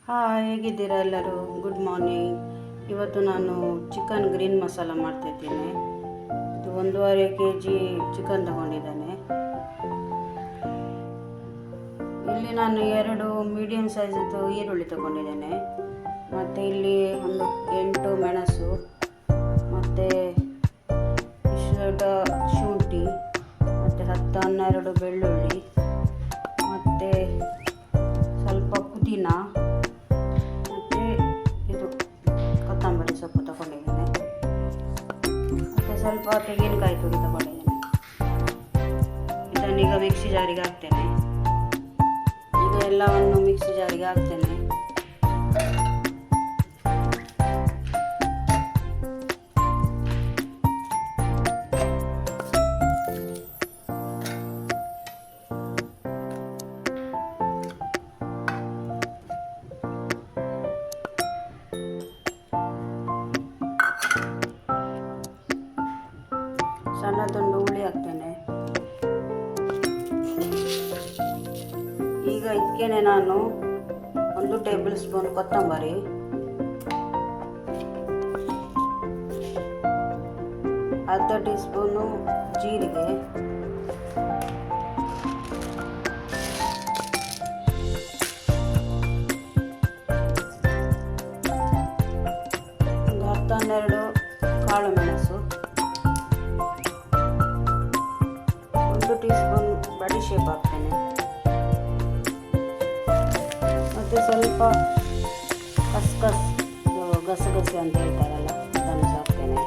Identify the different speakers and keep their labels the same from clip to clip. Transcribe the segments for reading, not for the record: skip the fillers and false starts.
Speaker 1: ಹೇಗಿದ್ದೀರಾ ಎಲ್ಲರೂ? Good morning. ಇವತ್ತು ನಾನು ಚಿಕನ್ ಗ್ರೀನ್ ಮಸಾಲ ಮಾಡ್ತಾಯಿದ್ದೇನೆ. ಇದು 1.5 kg ಚಿಕನ್ ತಗೊಂಡಿದ್ದೇನೆ. ಇಲ್ಲಿ ನಾನು 2 ಮೀಡಿಯಮ್ ಸೈಜದ್ದು ಈರುಳ್ಳಿ ತಗೊಂಡಿದ್ದೇನೆ. ಮತ್ತು ಇಲ್ಲಿ ಒಂದು 8 ಮೆಣಸು, ಮತ್ತು ಇಷ್ಟು ಶುಂಠಿ, ಮತ್ತು 10-12 ಬೆಳ್ಳುಳ್ಳಿ, ಮತ್ತು ಸ್ವಲ್ಪ ಪುದೀನ, ಕೊತ್ತಂಬರಿ ಸೊಪ್ಪು ತಗೊಂಡಿದ್ದೇನೆ. ಮತ್ತು ಸ್ವಲ್ಪ ತೆಂಗಿನಕಾಯಿ ತುರಿ ತಗೊಂಡಿದ್ದೇನೆ. ಇದನ್ನೀಗ ಮಿಕ್ಸಿ ಜಾರಿಗೆ ಹಾಕ್ತೇನೆ. ಈಗ ಎಲ್ಲವನ್ನು ಮಿಕ್ಸಿ ಜಾರಿಗೆ ಹಾಕ್ತೇನೆ. ಸಣ್ಣ ತುಂಡು ಹುಳಿ ಹಾಕ್ತೇನೆ. ಈಗ ಇದಕ್ಕೇನೆ ನಾನು 1 ಟೇಬಲ್ ಸ್ಪೂನ್ ಕೊತ್ತಂಬರಿ, ಅರ್ಧ ಟೀ ಸ್ಪೂನು ಜೀರಿಗೆ, ಒಂದು 10-12 ಕಾಳು ಮೆಣಸು, 1 ಟೀ ಸ್ಪೂನ್ ಬಡಿಶೇಪ್ ಹಾಕ್ತೇನೆ. ಮತ್ತು ಸ್ವಲ್ಪ ಗಸಗಸೆ ಅಂತ ಹೇಳ್ತಾರಲ್ಲ, ಅದನ್ನು ಹಾಕ್ತೇನೆ.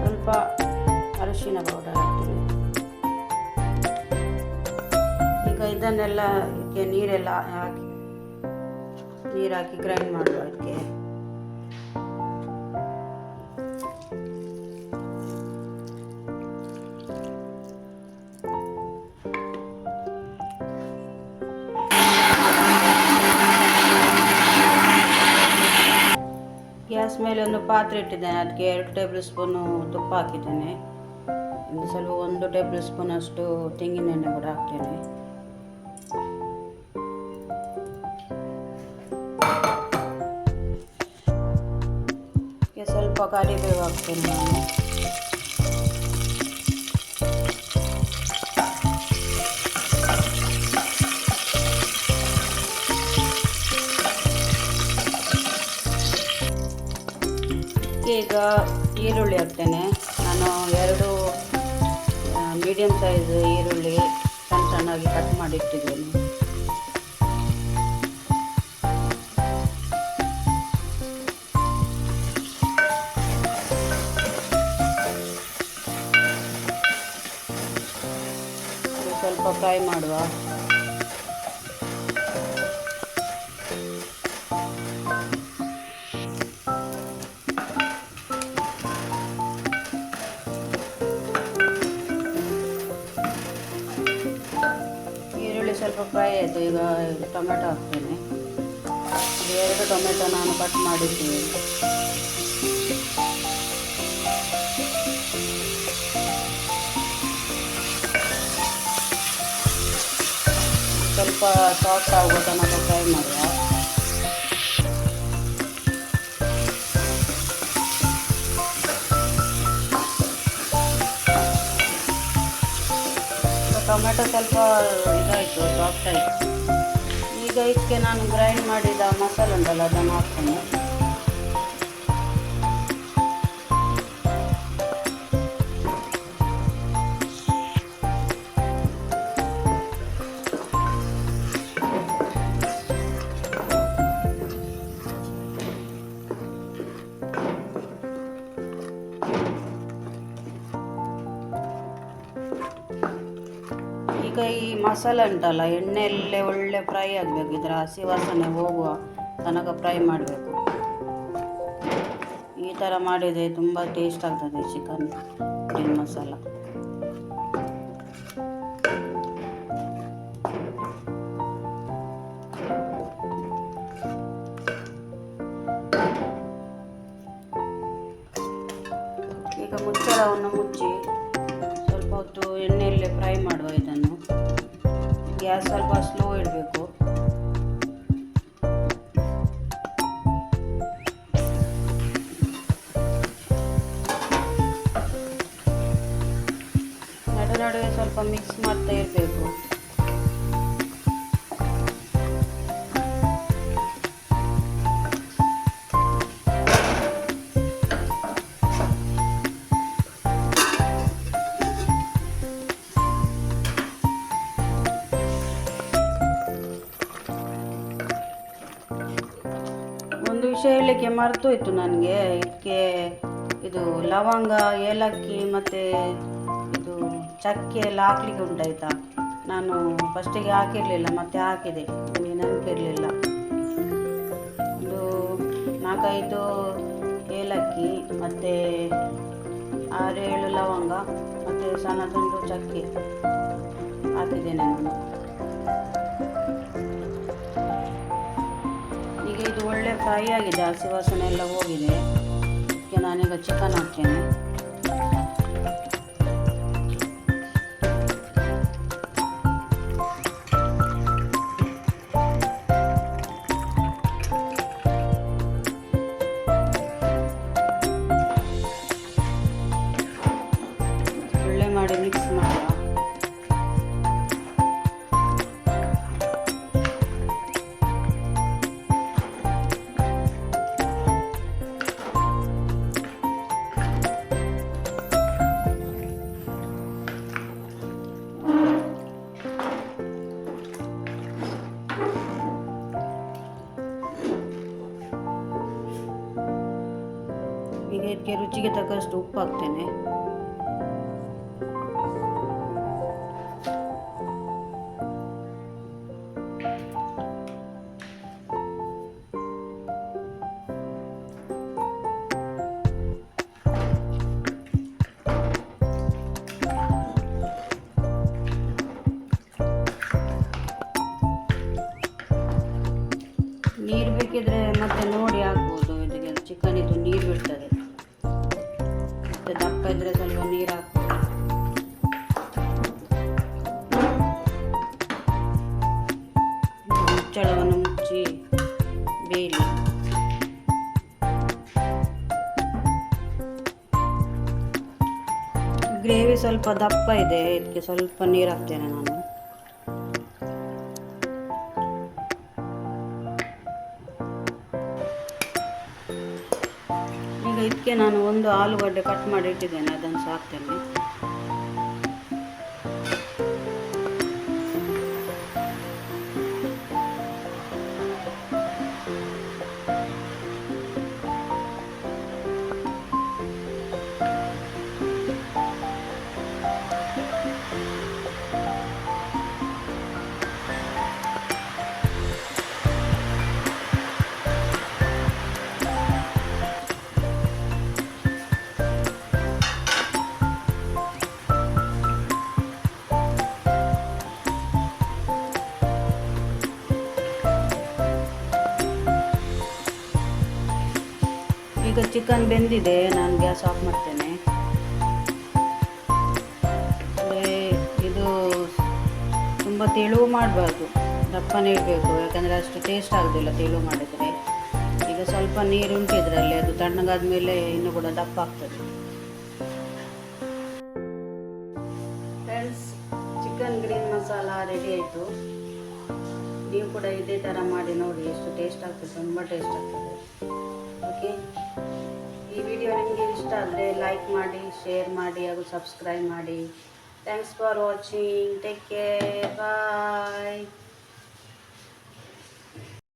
Speaker 1: ಸ್ವಲ್ಪ ಅರಿಶಿನ ಪೌಡರ್ ಹಾಕ್ತೇನೆ. ಈಗ ಇದನ್ನೆಲ್ಲ ಇದಕ್ಕೆ ನೀರು ಹಾಕಿ ಗ್ರೈಂಡ್ ಮಾಡುವ. ಅದಕ್ಕೆ ಗ್ಯಾಸ್ ಮೇಲೆ ಒಂದು ಪಾತ್ರೆ ಇಟ್ಟಿದ್ದೇನೆ. ಅದಕ್ಕೆ 2 ಟೇಬಲ್ ಸ್ಪೂನು ತುಪ್ಪ ಹಾಕಿದ್ದೇನೆ. ಒಂದು ಸ್ವಲ್ಪ 1 ಟೇಬಲ್ ಸ್ಪೂನ್ ಅಷ್ಟು ತೆಂಗಿನ ಎಣ್ಣೆ ಕೂಡ ಹಾಕ್ತೇನೆ. ಸ್ವಲ್ಪ ಕರಿಬೇವು ಹಾಕ್ತೇನೆ ನಾನು. ಈಗ ಈರುಳ್ಳಿ ಹಾಕ್ತೇನೆ. ನಾನು 2 ಮೀಡಿಯಮ್ ಸೈಜ್ ಈರುಳ್ಳಿ ಸಣ್ಣ ಸಣ್ಣಾಗಿ ಕಟ್ ಮಾಡಿ ಇಟ್ಟಿದ್ದೇನೆ. ಸ್ವಲ್ಪ ಫ್ರೈ ಮಾಡುವ. ಈರುಳ್ಳಿ ಸ್ವಲ್ಪ ಫ್ರೈ ಆಯಿತು. ಈಗ ಟೊಮೆಟೊ ಹಾಕ್ತೇನೆ. 2 ಟೊಮೆಟೊ ನಾನು ಕಟ್ ಮಾಡಿದ್ದೀನಿ. ಸ್ವಲ್ಪ ಸಾಫ್ಟ್ ಆಗೋ ತನಕ ಫ್ರೈ ಮಾಡುವ. ಟೊಮೆಟೊ ಸ್ವಲ್ಪ ಇದಾಯಿತು, ಸಾಫ್ಟ್ ಆಯಿತು. ಈಗ ಇದಕ್ಕೆ ನಾನು ಗ್ರೈಂಡ್ ಮಾಡಿದ ಮಸಾಲೆ ಉಂಟಲ್ಲ, ಅದನ್ನು ಹಾಕ್ತೇನೆ. ಈಗ ಈ ಮಸಾಲೆ ಉಂಟಲ್ಲ, ಎಣ್ಣೆಯಲ್ಲೇ ಒಳ್ಳೆ ಫ್ರೈ ಆಗಬೇಕು. ಇದರ ಹಸಿ ವಾಸನೆ ಹೋಗುವ ತನಕ ಫ್ರೈ ಮಾಡಬೇಕು. ಈ ಥರ ಮಾಡಿದರೆ ತುಂಬ ಟೇಸ್ಟ್ ಆಗ್ತದೆ ಚಿಕನ್ ಗ್ರೀನ್ ಮಸಾಲ. ಈಗ ಮುಚ್ಚಳವನ್ನು ಮುಚ್ಚಿ ಸ್ವಲ್ಪ ಹೊತ್ತು ಎಣ್ಣೆಯಲ್ಲೇ ಫ್ರೈ ಮಾಡುವ. ಇದನ್ನು ಗ್ಯಾಸ್ ಸ್ವಲ್ಪ ಸ್ಲೋ ಇಡಬೇಕು. ನಡುವೆ ಸ್ವಲ್ಪ ಮಿಕ್ಸ್ ಮಾಡ್ತಾ ಇರಬೇಕು. ಒಂದು ವಿಷಯ ಹೇಳಲಿಕ್ಕೆ ಮರ್ತೋಯ್ತು ನನಗೆ. ಇದಕ್ಕೆ ಇದು ಲವಂಗ, ಏಲಕ್ಕಿ ಮತ್ತು ಇದು ಚಕ್ಕೆ ಎಲ್ಲ ಹಾಕ್ಲಿಕ್ಕೆ ಉಂಟಾಯ್ತಾ. ನಾನು ಫಸ್ಟಿಗೆ ಹಾಕಿರಲಿಲ್ಲ, ಮತ್ತೆ ಹಾಕಿದೆ, ನನಗೆ ನೆನಪಿರಲಿಲ್ಲ. ಒಂದು 4-5 ಏಲಕ್ಕಿ ಮತ್ತು 6-7 ಲವಂಗ ಮತ್ತು ಸಣ್ಣ ತುಂಡು ಚಕ್ಕೆ ಹಾಕಿದ್ದೇನೆ ನಾನು. ಈಗ ಇದು ಒಳ್ಳೆ ಫ್ರೈ ಆಗಿದೆ, ಹಸಿ ವಾಸನೆ ಎಲ್ಲ ಹೋಗಿದೆ. ಈಗ ನಾನೀಗ ಚಿಕನ್ ಹಾಕ್ತೇನೆ. ಒಳ್ಳೆ ಮಾಡಿ ಮಿಕ್ಸ್ ಮಾಡುವ. ಈಗ ಇದಕ್ಕೆ ರುಚಿಗೆ ತಕ್ಕಷ್ಟು ಉಪ್ಪು ಹಾಕ್ತೇನೆ. ನೀರು ಬೇಕಿದ್ರೆ ಮತ್ತೆ ನೋಡಿ ಹಾಕ್ಬೋದು. ಇದಕ್ಕೆ ಚಿಕನ್ ಇದು ನೀರು ಬಿಡ್ತದೆ, ಮತ್ತೆ ದಪ್ಪ ಇದ್ರೆ ಸ್ವಲ್ಪ ನೀರು ಹಾಕ್ಬೋದು. ಮುಚ್ಚಳವನ್ನು ಮುಚ್ಚಿ ಬೇಯಲಿ. ಗ್ರೇವಿ ಸ್ವಲ್ಪ ದಪ್ಪ ಇದೆ, ಇದಕ್ಕೆ ಸ್ವಲ್ಪ ನೀರು ಹಾಕ್ತೇನೆ ನಾನು. ಈಗ ಇದಕ್ಕೆ ನಾನು ಒಂದು ಆಲೂಗಡ್ಡೆ ಕಟ್ ಮಾಡಿ ಇಟ್ಟಿದ್ದೇನೆ, ಅದನ್ನು ಹಾಕ್ತೇನೆ. ಈಗ ಚಿಕನ್ ಬೆಂದಿದೆ, ನಾನು ಗ್ಯಾಸ್ ಆಫ್ ಮಾಡ್ತೇನೆ. ಇದು ತುಂಬ ತೆಳು ಮಾಡಬಾರ್ದು, ದಪ್ಪನೇ ಇಡಬೇಕು, ಯಾಕಂದರೆ ಅಷ್ಟು ಟೇಸ್ಟ್ ಆಗೋದಿಲ್ಲ ತೆಳು ಮಾಡಿದರೆ. ಈಗ ಸ್ವಲ್ಪ ನೀರು ಉಂಟು ಇದರಲ್ಲಿ, ಅದು ತಣ್ಣಗಾದ ಮೇಲೆ ಇನ್ನೂ ಕೂಡ ದಪ್ಪ ಆಗ್ತದೆ. Friends, chicken green masala ready ಆಯಿತು. ನೀವು ಕೂಡ ಇದೇ ಥರ ಮಾಡಿ ನೋಡಿ, ಎಷ್ಟು ಟೇಸ್ಟ್ ಆಗ್ತದೆ, ತುಂಬ ಟೇಸ್ಟ್ ಆಗ್ತದೆ. ಓಕೆ, ಈ ವಿಡಿಯೋ ನಿಮಗೆ ಇಷ್ಟ ಆದರೆ ಲೈಕ್ ಮಾಡಿ, ಶೇರ್ ಮಾಡಿ ಹಾಗೂ ಸಬ್ಸ್ಕ್ರೈಬ್ ಮಾಡಿ. Thanks for watching. Take care. Bye.